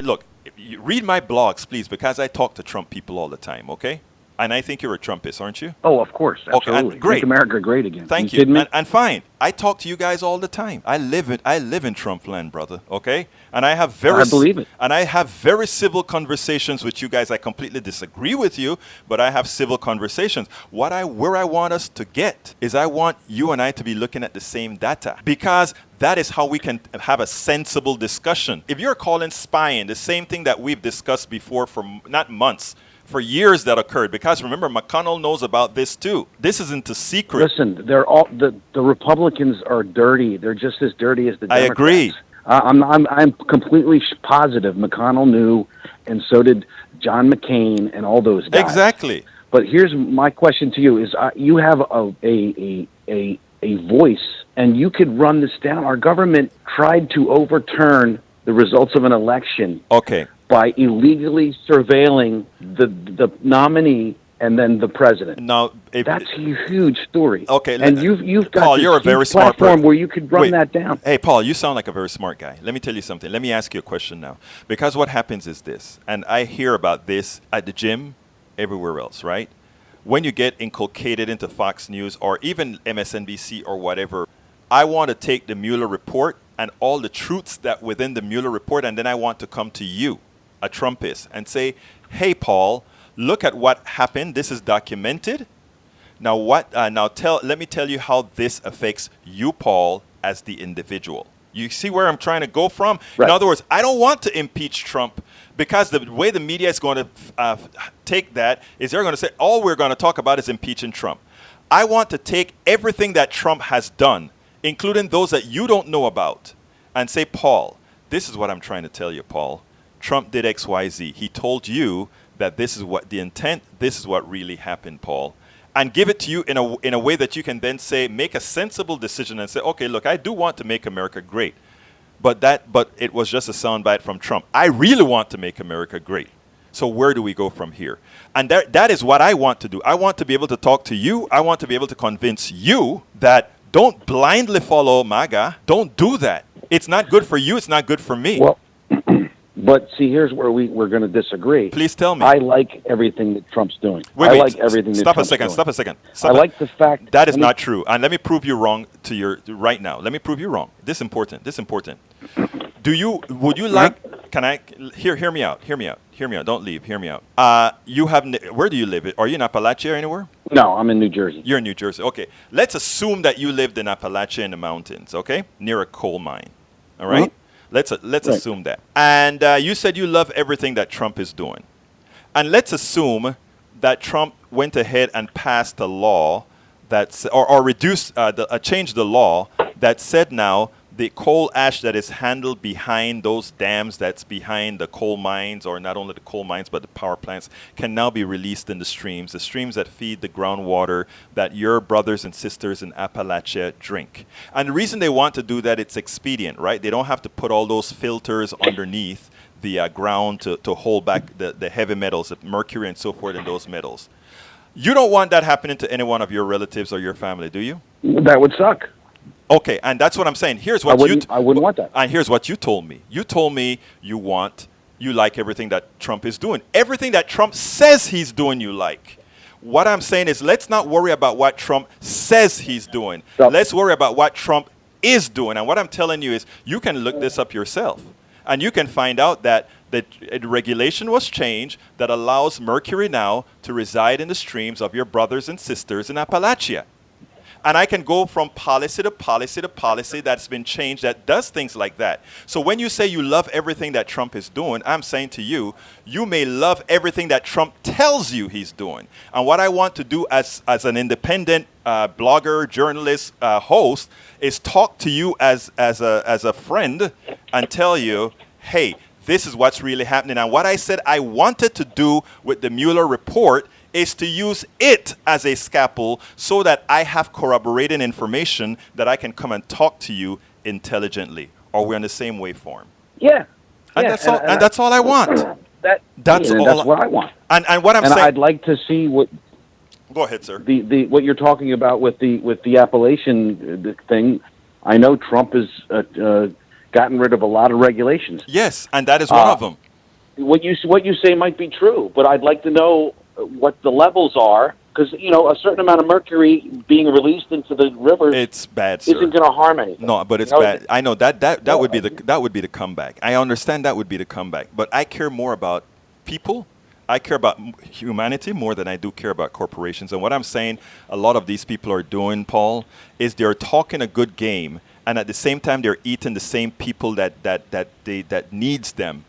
look, you read my blogs, please, because I talk to Trump people all the time, okay? And I think you're a Trumpist, aren't you? Oh, of course, Okay, absolutely. great. Make America great again. Thank you. Kidding me? And fine. I talk to you guys all the time. I live in Trump land, brother. Okay, and I believe it. And I have very civil conversations with you guys. I completely disagree with you, but I have civil conversations. Where I want us to get is I want you and I to be looking at the same data, because that is how we can have a sensible discussion. If you're calling spying the same thing that we've discussed before for not months, for years that occurred, because remember, McConnell knows about this too. This isn't a secret. Listen, they're all the Republicans are dirty. They're just as dirty as the Democrats. I agree. I'm completely positive McConnell knew, and so did John McCain and all those guys. Exactly. But here's my question to you: is you have a voice, and you could run this down. Our government tried to overturn the results of an election. Okay. By illegally surveilling the nominee and then the president. Now, that's a huge story. Okay, and you've got Paul, this you're a very huge smart platform person. where you could run that down. Hey, Paul, you sound like a very smart guy. Let me tell you something. Let me ask you a question now, because what happens is this, and I hear about this at the gym, everywhere else, right? When you get inculcated into Fox News or even MSNBC or whatever, I want to take the Mueller report and all the truths that within the Mueller report, and then I want to come to you, a Trumpist, and say, hey, Paul, look at what happened. This is documented. Now, let me tell you how this affects you, Paul, as the individual. You see where I'm trying to go from? Right. In other words, I don't want to impeach Trump, because the way the media is going to take that is they're going to say, all we're going to talk about is impeaching Trump. I want to take everything that Trump has done, including those that you don't know about, and say, Paul, this is what I'm trying to tell you, Paul. Trump did X, Y, Z. He told you that this is what the intent, this is what really happened, Paul. And give it to you in a way that you can then say, make a sensible decision and say, okay, look, I do want to make America great. But it was just a soundbite from Trump. I really want to make America great. So where do we go from here? And that is what I want to do. I want to be able to talk to you. I want to be able to convince you that don't blindly follow MAGA. Don't do that. It's not good for you. It's not good for me. Well, but see, here's where we're going to disagree. Please tell me. I like everything that Trump's doing. Wait, like everything that Trump's doing. Stop a second. I like the fact that is not true. And let me prove you wrong right now. Let me prove you wrong. This is important. Would you like, can I, hear me out. Don't leave. Hear me out. Where do you live? Are you in Appalachia or anywhere? No, I'm in New Jersey. You're in New Jersey. Okay. Let's assume that you lived in Appalachia in the mountains, okay? Near a coal mine. All right? Mm-hmm. Let's assume that. And you said you love everything that Trump is doing. And let's assume that Trump went ahead and passed a law changed the law that said now the coal ash that is handled behind those dams that's behind the coal mines, or not only the coal mines but the power plants, can now be released in the streams that feed the groundwater that your brothers and sisters in Appalachia drink. And the reason they want to do that, it's expedient, right? They don't have to put all those filters underneath the ground to hold back the heavy metals, the mercury and so forth in those metals. You don't want that happening to any one of your relatives or your family, do you? That would suck. Okay, and that's what I'm saying. I wouldn't want that. And here's what you told me. You told me you like everything that Trump is doing. Everything that Trump says he's doing, you like. What I'm saying is, let's not worry about what Trump says he's doing. Let's worry about what Trump is doing. And what I'm telling you is, you can look this up yourself. And you can find out that the regulation was changed that allows mercury now to reside in the streams of your brothers and sisters in Appalachia. And I can go from policy to policy to policy that's been changed that does things like that. So when you say you love everything that Trump is doing, I'm saying to you, you may love everything that Trump tells you he's doing. And what I want to do as an independent blogger, journalist, host, is talk to you as a friend and tell you, hey, this is what's really happening. And what I said I wanted to do with the Mueller report is to use it as a scalpel so that I have corroborating information that I can come and talk to you intelligently. Or we're on the same waveform. Yeah. And that's all I want. That's what I want. And what I'm saying, I'd like to see what. Go ahead, sir. What you're talking about with the Appalachian thing. I know Trump has gotten rid of a lot of regulations. Yes, and that is one of them. what you say might be true, but I'd like to know what the levels are, because a certain amount of mercury being released into the rivers It's bad, sir. isn't going to harm anything. No, but it's bad. I know that would be the comeback. I understand that would be the comeback, but I care more about people. I care about humanity more than I do care about corporations. And what I'm saying, a lot of these people are doing, Paul, is they're talking a good game, and at the same time they're eating the same people that needs them.